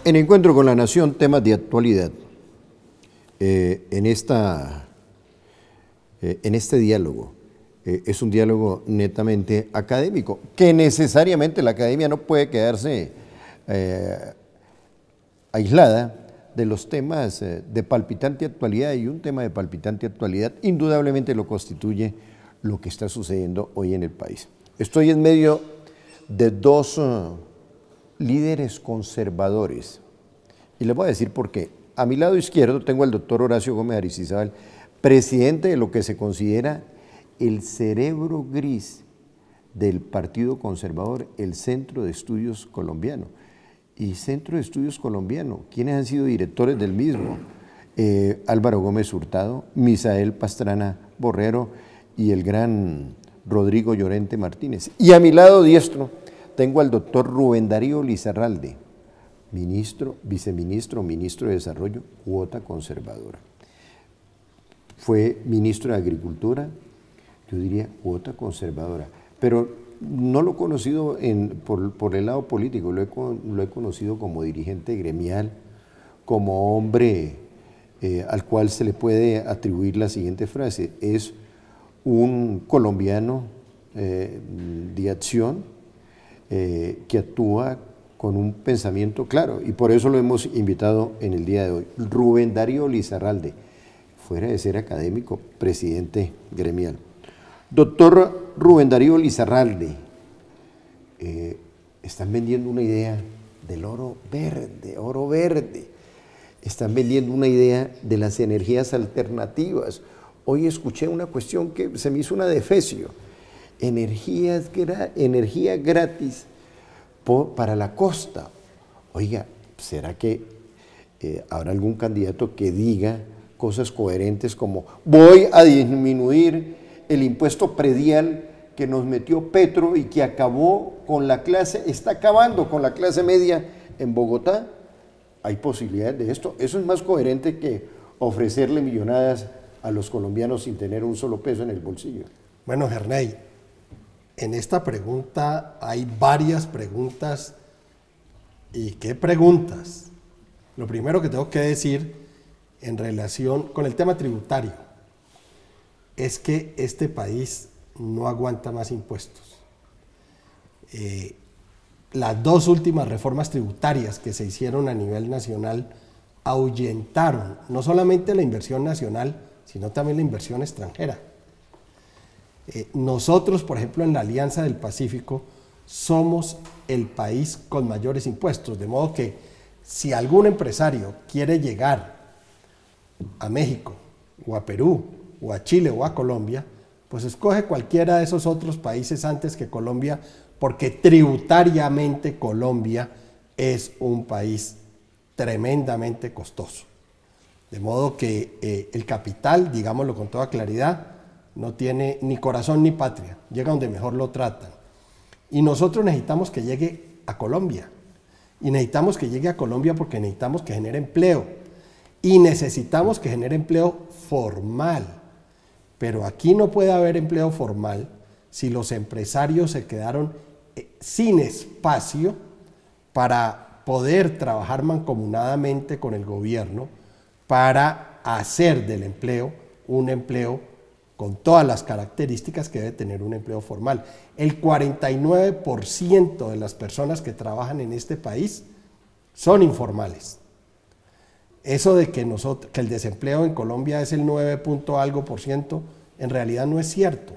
En Encuentro con la Nación, temas de actualidad. En este diálogo, es un diálogo netamente académico, que necesariamente la academia no puede quedarse aislada de los temas de palpitante actualidad, y un tema de palpitante actualidad indudablemente lo constituye lo que está sucediendo hoy en el país. Estoy en medio de dos líderes conservadores, y les voy a decir por qué. A mi lado izquierdo tengo al doctor Horacio Gómez Aristizábal, presidente de lo que se considera el cerebro gris del Partido Conservador, el Centro de Estudios Colombiano. Y Centro de Estudios Colombiano, ¿quiénes han sido directores del mismo? Álvaro Gómez Hurtado, Misael Pastrana Borrero y el gran Rodrigo Llorente Martínez. Y a mi lado diestro tengo al doctor Rubén Darío Lizarralde, ministro, viceministro, ministro de Desarrollo, cuota conservadora. Fue ministro de Agricultura, yo diría cuota conservadora, pero no lo he conocido por el lado político, lo he conocido como dirigente gremial, como hombre al cual se le puede atribuir la siguiente frase: es un colombiano de acción que actúa con un pensamiento claro, y por eso lo hemos invitado en el día de hoy. Rubén Darío Lizarralde, fuera de ser académico, presidente gremial. Doctor Rubén Darío Lizarralde, están vendiendo una idea del oro verde, están vendiendo una idea de las energías alternativas. Hoy escuché una cuestión que se me hizo una defecio: energía gratis para la costa. Oiga, ¿será que habrá algún candidato que diga cosas coherentes como voy a disminuir el impuesto predial que nos metió Petro y que acabó con la clase, está acabando con la clase media en Bogotá? ¿Hay posibilidades de esto? Eso es más coherente que ofrecerle millonadas a los colombianos sin tener un solo peso en el bolsillo. Bueno, Herney, en esta pregunta hay varias preguntas. ¿Y qué preguntas? Lo primero que tengo que decir en relación con el tema tributario es que este país no aguanta más impuestos. Las dos últimas reformas tributarias que se hicieron a nivel nacional ahuyentaron no solamente la inversión nacional, sino también la inversión extranjera. Nosotros, por ejemplo, en la Alianza del Pacífico, somos el país con mayores impuestos, de modo que si algún empresario quiere llegar a México, o a Perú, o a Chile, o a Colombia, pues escoge cualquiera de esos otros países antes que Colombia, porque tributariamente Colombia es un país tremendamente costoso. De modo que el capital, digámoslo con toda claridad, no tiene ni corazón ni patria, llega donde mejor lo tratan. Y nosotros necesitamos que llegue a Colombia, y necesitamos que llegue a Colombia porque necesitamos que genere empleo, y necesitamos que genere empleo formal. Pero aquí no puede haber empleo formal si los empresarios se quedaron sin espacio para poder trabajar mancomunadamente con el gobierno para hacer del empleo un empleo con todas las características que debe tener un empleo formal. El 49% de las personas que trabajan en este país son informales. Eso de que el desempleo en Colombia es el 9 punto algo por ciento, en realidad no es cierto.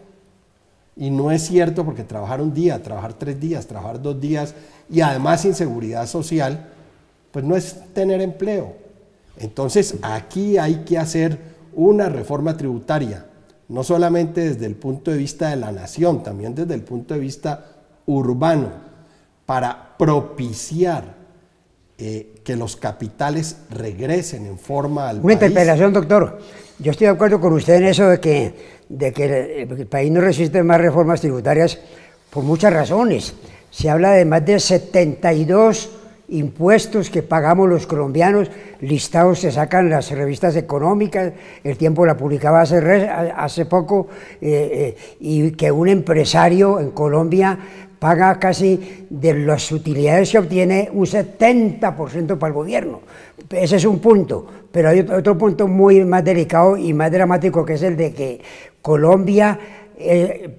Y no es cierto porque trabajar un día, trabajar 3 días, trabajar 2 días y además sin seguridad social, pues no es tener empleo. Entonces aquí hay que hacer una reforma tributaria, no solamente desde el punto de vista de la nación, también desde el punto de vista urbano, para propiciar que los capitales regresen en forma al país. Una interpelación, doctor. Yo estoy de acuerdo con usted en eso de que el país no resiste más reformas tributarias por muchas razones. Se habla de más de 72 impuestos que pagamos los colombianos, listados se sacan las revistas económicas, El Tiempo la publicaba hace poco, y que un empresario en Colombia paga casi de las utilidades que obtiene un 70% para el gobierno. Ese es un punto, pero hay otro punto muy más delicado y más dramático, que es el de que Colombia,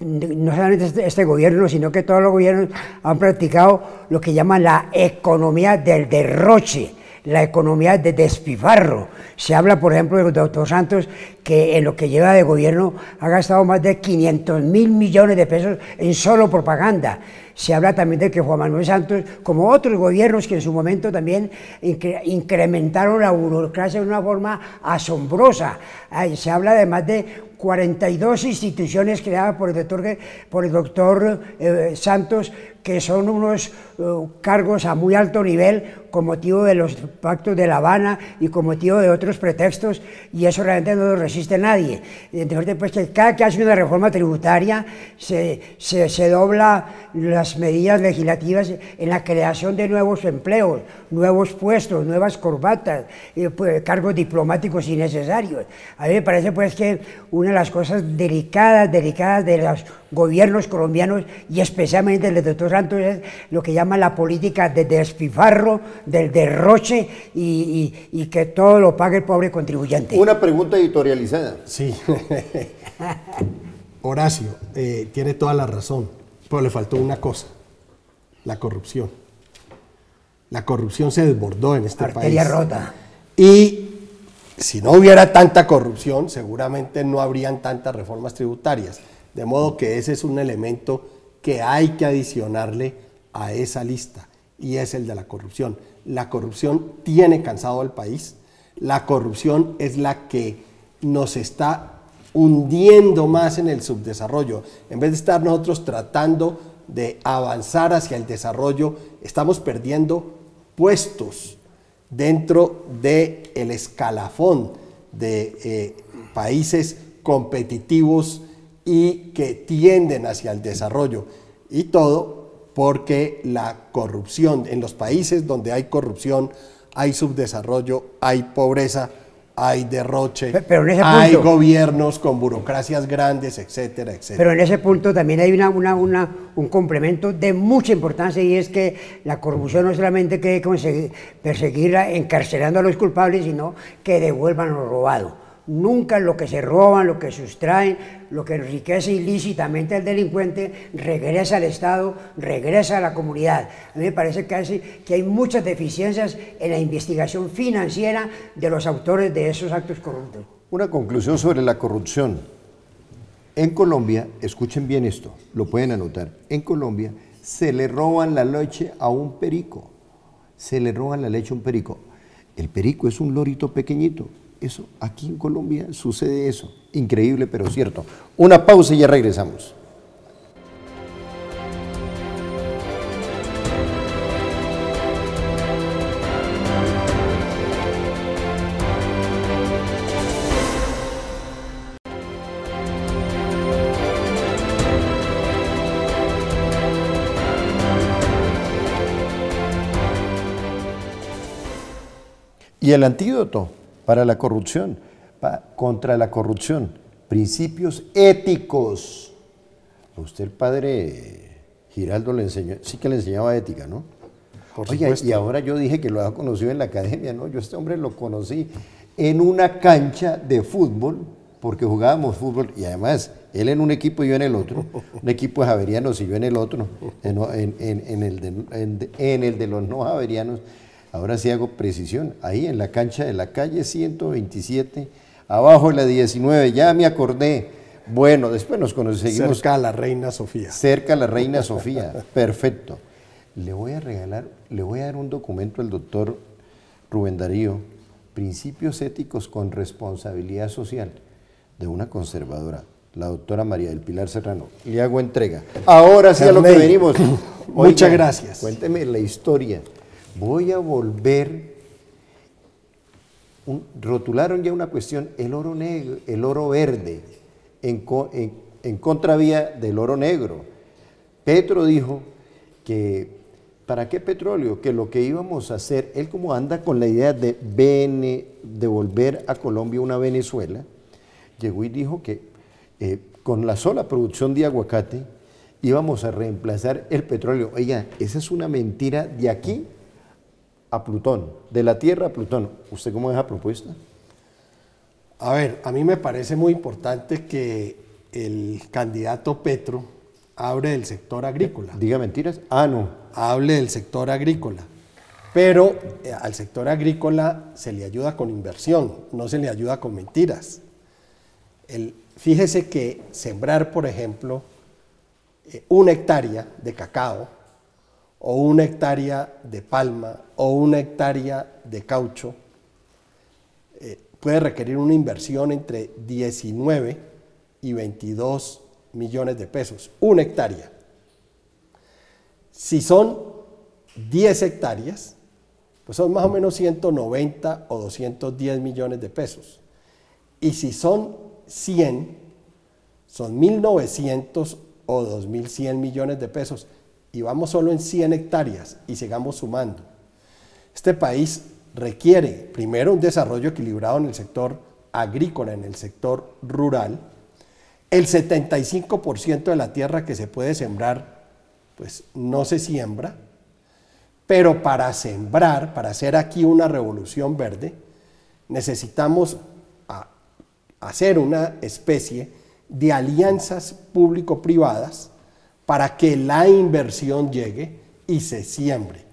no solamente este gobierno, sino que todos los gobiernos han practicado lo que llaman la economía del derroche, la economía de despilfarro. Se habla, por ejemplo, del doctor Santos, que en lo que lleva de gobierno ha gastado más de 500.000 millones de pesos en solo propaganda. Se habla también de que Juan Manuel Santos, como otros gobiernos que en su momento también incrementaron la burocracia de una forma asombrosa. Se habla además de 42 instituciones creadas por el doctor Santos, que son unos cargos a muy alto nivel con motivo de los pactos de La Habana y con motivo de otros pretextos, y eso realmente no lo resiste nadie. Entonces, pues, que cada que hace una reforma tributaria se dobla las medidas legislativas en la creación de nuevos empleos, nuevos puestos, nuevas corbatas, pues, cargos diplomáticos innecesarios. A mí me parece, pues, que una de las cosas delicadas de los gobiernos colombianos, y especialmente el del doctor Santos, es lo que llama la política de despilfarro, del derroche, y que todo lo pague el pobre contribuyente. Una pregunta editorializada. Sí. Horacio, tiene toda la razón, pero le faltó una cosa: la corrupción. La corrupción se desbordó en este Arteria país. rota. Y si no hubiera tanta corrupción, seguramente no habrían tantas reformas tributarias. De modo que ese es un elemento que hay que adicionarle a esa lista, y es el de la corrupción. La corrupción tiene cansado al país. La corrupción es la que nos está hundiendo más en el subdesarrollo. En vez de estar nosotros tratando de avanzar hacia el desarrollo, estamos perdiendo puestos dentro del escalafón de países competitivos y que tienden hacia el desarrollo. Y todo porque la corrupción, en los países donde hay corrupción, hay subdesarrollo, hay pobreza, hay derroche, pero en ese hay punto, gobiernos con burocracias grandes, etcétera, etcétera. Pero en ese punto también hay un complemento de mucha importancia, y es que la corrupción no solamente que perseguirla encarcelando a los culpables, sino que devuelvan lo robado. Nunca lo que se roban, lo que sustraen, lo que enriquece ilícitamente al delincuente regresa al Estado, regresa a la comunidad. A mí me parece que hay muchas deficiencias en la investigación financiera de los autores de esos actos corruptos. Una conclusión sobre la corrupción. En Colombia, escuchen bien esto, lo pueden anotar, en Colombia se le roban la leche a un perico. Se le roban la leche a un perico. El perico es un lorito pequeñito. Eso, aquí en Colombia sucede eso. Increíble, pero cierto. Una pausa y ya regresamos. Y el antídoto para la corrupción, contra la corrupción, principios éticos. A usted el padre Giraldo le enseñó, sí que le enseñaba ética, ¿no? Oye, y ahora yo dije que lo había conocido en la academia, ¿no? Yo a este hombre lo conocí en una cancha de fútbol, porque jugábamos fútbol, y además, él en un equipo y yo en el otro, un equipo de javerianos y yo en el otro, en el de los no javerianos. Ahora sí hago precisión, ahí en la cancha de la calle 127, abajo de la 19, ya me acordé. Bueno, después nos conocimos. Cerca a la Reina Sofía. Cerca a la Reina Sofía, perfecto. Le voy a dar un documento al doctor Rubén Darío, Principios éticos con responsabilidad social, de una conservadora, la doctora María del Pilar Serrano. Le hago entrega. Ahora sí a lo que venimos. Muchas gracias. Cuénteme la historia. Voy a volver, rotularon ya una cuestión, el oro negro, el oro verde, en contravía del oro negro. Petro dijo que, ¿para qué petróleo? Que lo que íbamos a hacer, él como anda con la idea de volver a Colombia una Venezuela, llegó y dijo que con la sola producción de aguacate íbamos a reemplazar el petróleo. Oiga, esa es una mentira de aquí a Plutón, de la Tierra a Plutón. ¿Usted cómo ve esa propuesta? A ver, a mí me parece muy importante que el candidato Petro hable del sector agrícola. ¿Diga mentiras? Ah, no. Hable del sector agrícola. Pero al sector agrícola se le ayuda con inversión, no se le ayuda con mentiras. Fíjese que sembrar, por ejemplo, 1 hectárea de cacao, o 1 hectárea de palma, o 1 hectárea de caucho, puede requerir una inversión entre 19 y 22 millones de pesos, 1 hectárea. Si son 10 hectáreas, pues son más o menos 190 o 210 millones de pesos. Y si son 100, son 1.900 o 2.100 millones de pesos. Y vamos solo en 100 hectáreas y sigamos sumando. Este país requiere primero un desarrollo equilibrado en el sector agrícola, en el sector rural. El 75% de la tierra que se puede sembrar, pues no se siembra. Pero para sembrar, para hacer aquí una revolución verde, necesitamos hacer una especie de alianzas público-privadas para que la inversión llegue y se siembre,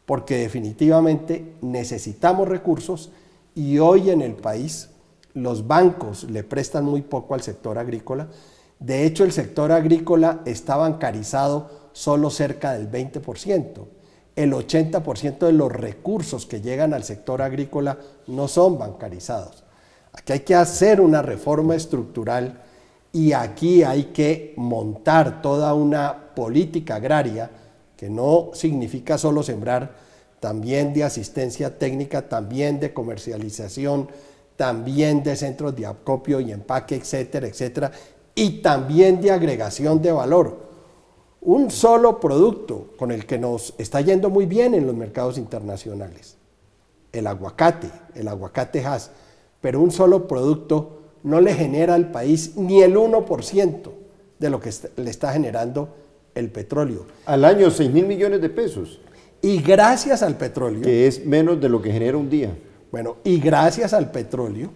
porque definitivamente necesitamos recursos y hoy en el país los bancos le prestan muy poco al sector agrícola. De hecho, el sector agrícola está bancarizado solo cerca del 20%. El 80% de los recursos que llegan al sector agrícola no son bancarizados. Aquí hay que hacer una reforma estructural y aquí hay que montar toda una política agraria que no significa solo sembrar, también de asistencia técnica, también de comercialización, también de centros de acopio y empaque, etcétera, etcétera, y también de agregación de valor. Un solo producto con el que nos está yendo muy bien en los mercados internacionales, el aguacate Hass, pero un solo producto no le genera al país ni el 1% de lo que le está generando el petróleo. Al año 6.000 millones de pesos. Y gracias al petróleo, que es menos de lo que genera un día. Bueno, y gracias al petróleo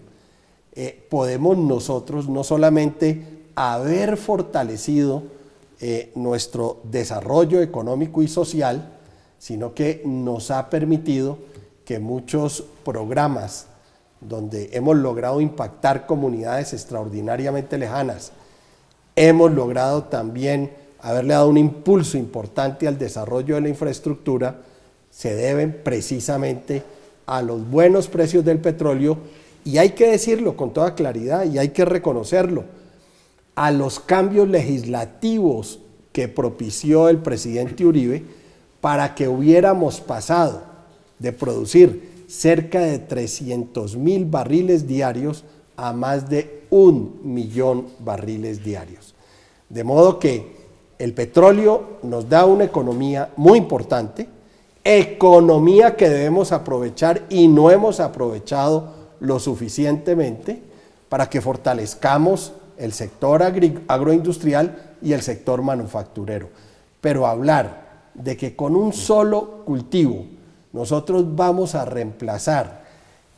podemos nosotros no solamente haber fortalecido nuestro desarrollo económico y social, sino que nos ha permitido que muchos programas donde hemos logrado impactar comunidades extraordinariamente lejanas, hemos logrado también haberle dado un impulso importante al desarrollo de la infraestructura, se deben precisamente a los buenos precios del petróleo, y hay que decirlo con toda claridad y hay que reconocerlo, a los cambios legislativos que propició el presidente Uribe para que hubiéramos pasado de producir cerca de 300.000 barriles diarios a más de 1.000.000 barriles diarios. De modo que el petróleo nos da una economía muy importante, economía que debemos aprovechar y no hemos aprovechado lo suficientemente para que fortalezcamos el sector agroindustrial y el sector manufacturero. Pero hablar de que con un solo cultivo nosotros vamos a reemplazar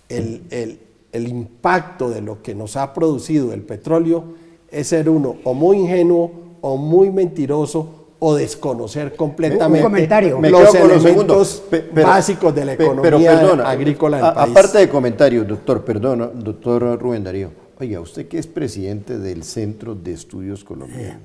el impacto de lo que nos ha producido el petróleo es ser uno o muy ingenuo o muy mentiroso o desconocer completamente los elementos básicos de la economía agrícola del país. Aparte de comentarios, doctor Rubén Darío, oiga, usted que es presidente del Centro de Estudios Colombianos,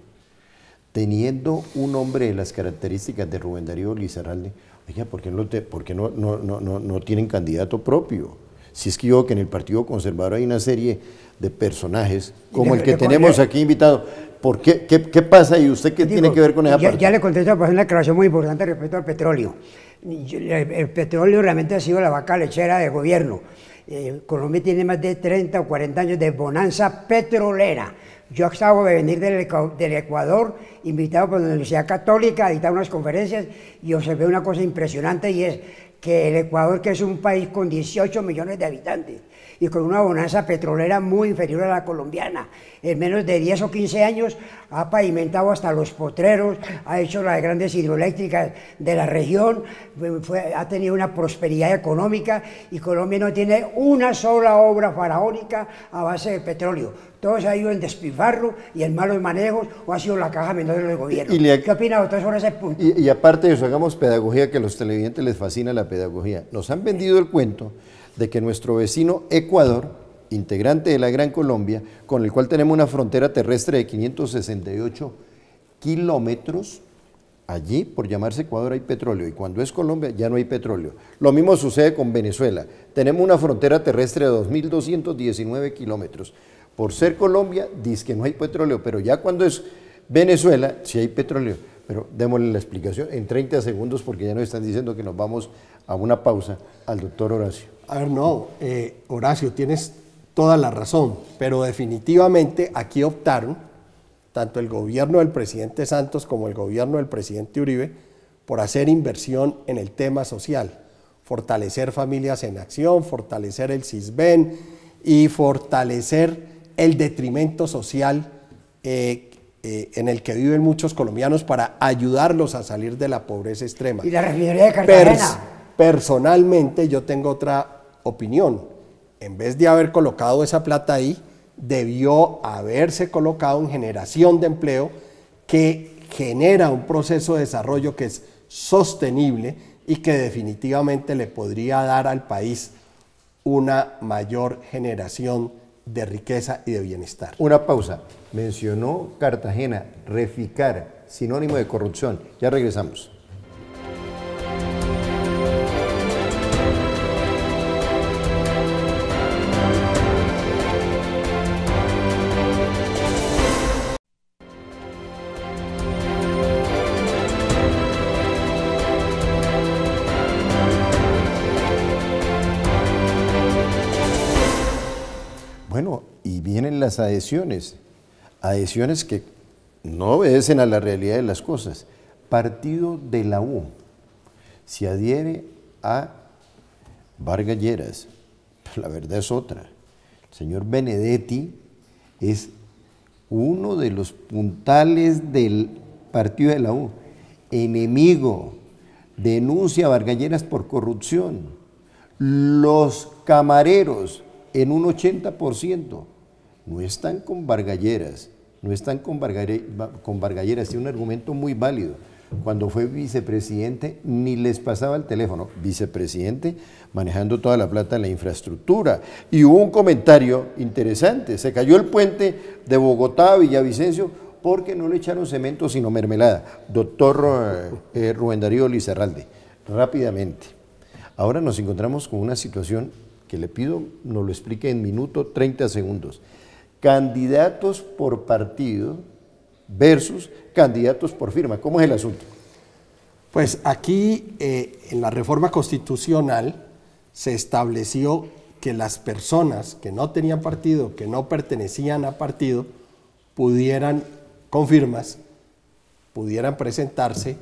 teniendo un hombre de las características de Rubén Darío Lizarralde, oiga, ¿por qué no tienen candidato propio? Si es que yo que en el Partido Conservador hay una serie de personajes como el que tenemos aquí invitado. ¿Por qué? ¿Qué pasa? ¿Y usted qué tiene que ver con esa parte? Ya le contesto, pues una aclaración muy importante respecto al petróleo. El petróleo realmente ha sido la vaca lechera del gobierno. Colombia tiene más de 30 o 40 años de bonanza petrolera. Yo acabo de venir del Ecuador, invitado por la Universidad Católica, a dictar unas conferencias y observé una cosa impresionante, y es que el Ecuador, que es un país con 18 millones de habitantes y con una bonanza petrolera muy inferior a la colombiana. En menos de 10 o 15 años ha pavimentado hasta los potreros, ha hecho las grandes hidroeléctricas de la región, ha tenido una prosperidad económica y Colombia no tiene una sola obra faraónica a base de petróleo. Todo se ha ido en despilfarro y en malos manejos o ha sido la caja menor del gobierno. ¿Qué opina, doctor, sobre ese punto? Y aparte de eso, hagamos pedagogía, que a los televidentes les fascina la pedagogía. Nos han vendido el cuento de que nuestro vecino Ecuador, integrante de la Gran Colombia, con el cual tenemos una frontera terrestre de 568 kilómetros, allí, por llamarse Ecuador, hay petróleo, y cuando es Colombia ya no hay petróleo. Lo mismo sucede con Venezuela. Tenemos una frontera terrestre de 2.219 kilómetros. Por ser Colombia, dice que no hay petróleo, pero ya cuando es Venezuela, sí hay petróleo. Pero démosle la explicación en 30 segundos, porque ya nos están diciendo que nos vamos a una pausa, al doctor Horacio. A ver, no, Horacio, tienes toda la razón, pero definitivamente aquí optaron, tanto el gobierno del presidente Santos como el gobierno del presidente Uribe, por hacer inversión en el tema social, fortalecer Familias en Acción, fortalecer el CISBEN y fortalecer el detrimento social en el que viven muchos colombianos para ayudarlos a salir de la pobreza extrema. Y la refinería de Cartagena. Personalmente yo tengo otra opinión. En vez de haber colocado esa plata ahí, debió haberse colocado en generación de empleo que genera un proceso de desarrollo que es sostenible y que definitivamente le podría dar al país una mayor generación de riqueza y de bienestar. Una pausa. Mencionó Cartagena, Reficar, sinónimo de corrupción. Ya regresamos. Bueno, y vienen las adhesiones que no obedecen a la realidad de las cosas. Partido de la U se adhiere a Vargas Lleras. La verdad es otra. El señor Benedetti es uno de los puntales del partido de la U. Enemigo, denuncia a Vargas Lleras por corrupción. Los camareros, en un 80%, no están con Vargas Lleras, no están con Vargas Lleras, tiene un argumento muy válido. Cuando fue vicepresidente ni les pasaba el teléfono, vicepresidente manejando toda la plata en la infraestructura. Y hubo un comentario interesante, se cayó el puente de Bogotá a Villavicencio porque no le echaron cemento sino mermelada. Doctor Rubén Darío Lizarralde, rápidamente. Ahora nos encontramos con una situación que le pido nos lo explique en minuto 30 segundos. Candidatos por partido versus candidatos por firma. ¿Cómo es el asunto? Pues aquí en la reforma constitucional se estableció que las personas que no tenían partido, que no pertenecían a partido, pudieran, con firmas, pudieran presentarse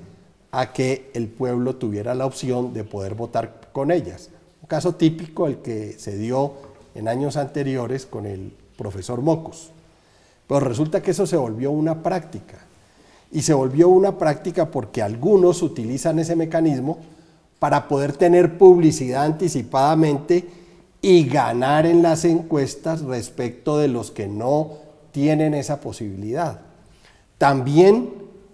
a que el pueblo tuviera la opción de poder votar con ellas. Un caso típico el que se dio en años anteriores con el profesor Mocos. Pero resulta que eso se volvió una práctica. Y se volvió una práctica porque algunos utilizan ese mecanismo para poder tener publicidad anticipadamente y ganar en las encuestas respecto de los que no tienen esa posibilidad. También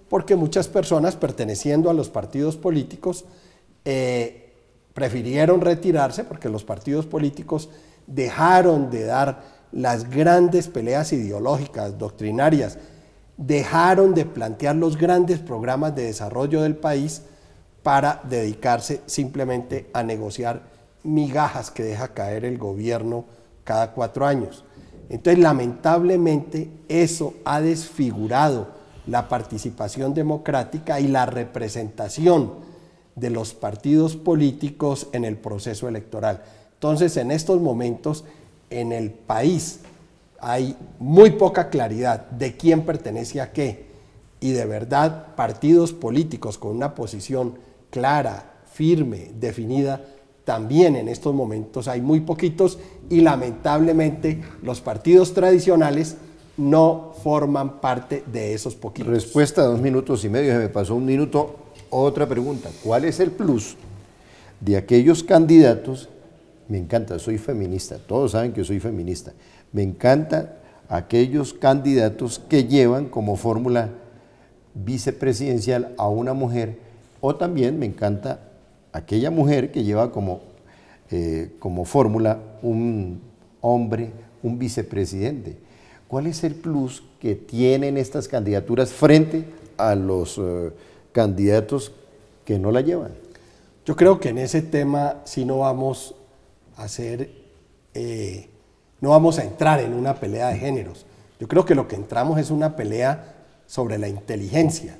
porque muchas personas perteneciendo a los partidos políticos prefirieron retirarse porque los partidos políticos dejaron de dar las grandes peleas ideológicas, doctrinarias, dejaron de plantear los grandes programas de desarrollo del país para dedicarse simplemente a negociar migajas que deja caer el gobierno cada 4 años. Entonces, lamentablemente, eso ha desfigurado la participación democrática y la representación de los partidos políticos en el proceso electoral. Entonces, en estos momentos, en el país hay muy poca claridad de quién pertenece a qué, y de verdad partidos políticos con una posición clara, firme, definida, también en estos momentos hay muy poquitos y lamentablemente los partidos tradicionales no forman parte de esos poquitos. Respuesta, 2 minutos y medio, se me pasó 1 minuto. Otra pregunta, ¿cuál es el plus de aquellos candidatos? Me encanta, soy feminista, todos saben que soy feminista. Me encanta aquellos candidatos que llevan como fórmula vicepresidencial a una mujer, o también me encanta aquella mujer que lleva como fórmula un hombre, un vicepresidente. ¿Cuál es el plus que tienen estas candidaturas frente a los candidatos que no la llevan? Yo creo que en ese tema sí no vamos a entrar en una pelea de géneros. Yo creo que lo que entramos es una pelea sobre la inteligencia,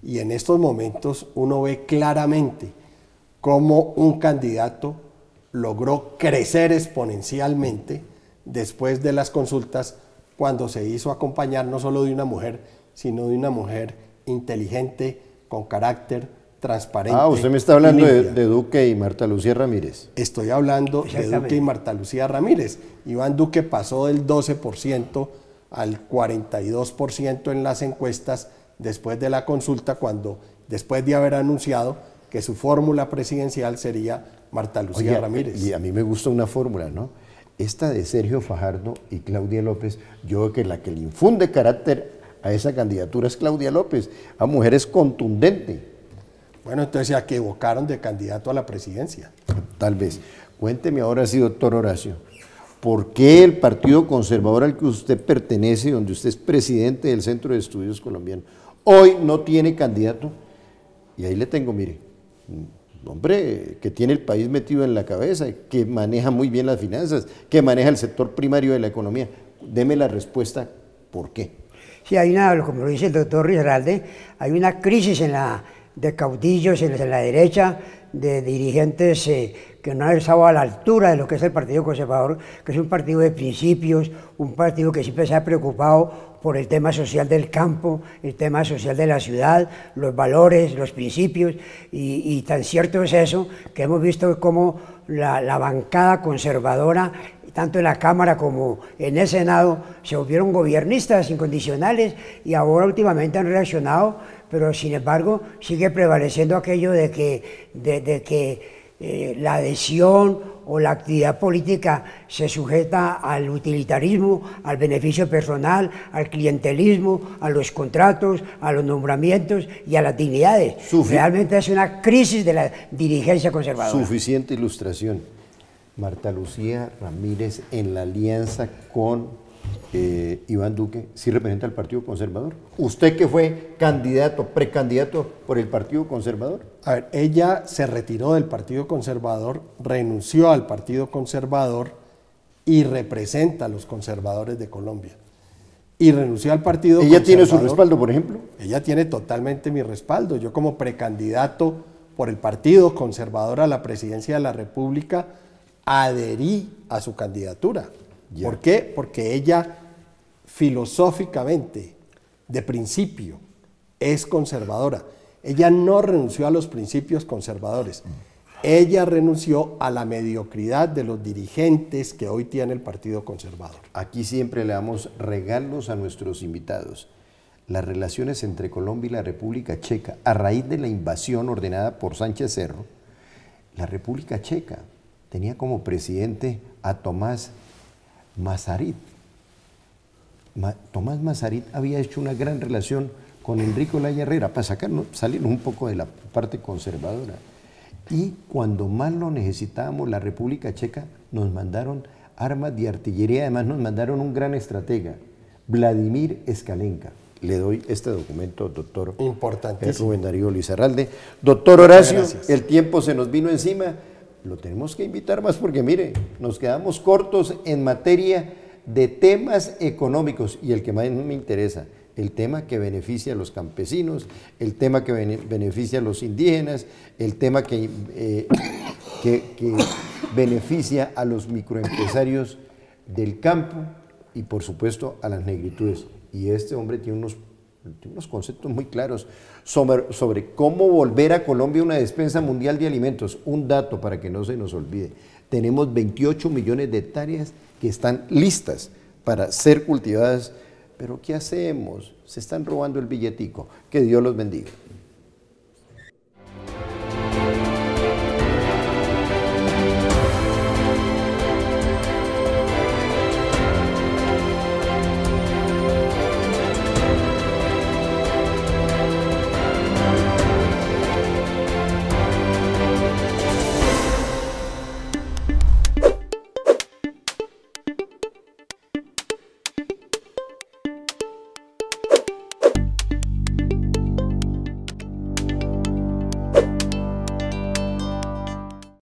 y en estos momentos uno ve claramente cómo un candidato logró crecer exponencialmente después de las consultas, cuando se hizo acompañar no solo de una mujer, sino de una mujer inteligente, con carácter, transparente. Usted me está hablando de Duque y Marta Lucía Ramírez. Estoy hablando de Duque y Marta Lucía Ramírez. Iván Duque pasó del 12% al 42% en las encuestas después de la consulta, después de haber anunciado que su fórmula presidencial sería Marta Lucía Ramírez. Y a mí me gusta una fórmula, ¿no? Esta de Sergio Fajardo y Claudia López, yo creo que la que le infunde carácter a esa candidatura es Claudia López. La mujer es contundente. Bueno, entonces se equivocaron de candidato a la presidencia. Tal vez. Cuénteme ahora sí, doctor Horacio, ¿por qué el Partido Conservador al que usted pertenece, donde usted es presidente del Centro de Estudios Colombianos, hoy no tiene candidato? Y ahí le tengo, mire, un hombre que tiene el país metido en la cabeza, que maneja muy bien las finanzas, que maneja el sector primario de la economía. Deme la respuesta, ¿por qué? Sí, como lo dice el doctor Risaralde, hay una crisis de caudillos en la derecha, de dirigentes que no han estado a la altura de lo que es el Partido Conservador, que es un partido de principios, un partido que siempre se ha preocupado por el tema social del campo, el tema social de la ciudad, los valores, los principios, y tan cierto es eso que hemos visto cómo la bancada conservadora, tanto en la Cámara como en el Senado, se volvieron gobiernistas incondicionales y ahora últimamente han reaccionado, pero sin embargo sigue prevaleciendo aquello de que la adhesión o la actividad política se sujeta al utilitarismo, al beneficio personal, al clientelismo, a los contratos, a los nombramientos y a las dignidades. Realmente es una crisis de la dirigencia conservadora. Suficiente ilustración. Marta Lucía Ramírez en la alianza con Iván Duque, ¿sí representa al Partido Conservador? ¿Usted que fue precandidato por el Partido Conservador? A ver, ella se retiró del Partido Conservador, renunció al Partido Conservador y representa a los conservadores de Colombia. Y renunció al Partido Conservador. ¿Ella tiene su respaldo, por ejemplo? Ella tiene totalmente mi respaldo. Yo como precandidato por el Partido Conservador a la presidencia de la República adherí a su candidatura. Ya. ¿Por qué? Porque ella filosóficamente, de principio, es conservadora. Ella no renunció a los principios conservadores. Ella renunció a la mediocridad de los dirigentes que hoy tiene el Partido Conservador. Aquí siempre le damos regalos a nuestros invitados. Las relaciones entre Colombia y la República Checa, a raíz de la invasión ordenada por Sánchez Cerro, la República Checa tenía como presidente a Tomás Masaryk. Tomás Masaryk había hecho una gran relación con Enrique Olaya Herrera para salir un poco de la parte conservadora. Y cuando más lo necesitábamos, la República Checa nos mandaron armas de artillería, además nos mandaron un gran estratega, Vladimir Escalenka. Le doy este documento, doctor Rubén Darío Lizarralde. Doctor Horacio, el tiempo se nos vino encima. Lo tenemos que invitar más porque, mire, nos quedamos cortos en materia de temas económicos y el que más me interesa, el tema que beneficia a los campesinos, el tema que beneficia a los indígenas, el tema que beneficia a los microempresarios del campo y, por supuesto, a las negritudes. Y este hombre tiene unos tiene unos conceptos muy claros sobre cómo volver a Colombia una despensa mundial de alimentos. Un dato para que no se nos olvide. Tenemos 28 millones de hectáreas que están listas para ser cultivadas, pero ¿qué hacemos? Se están robando el billetico. Que Dios los bendiga.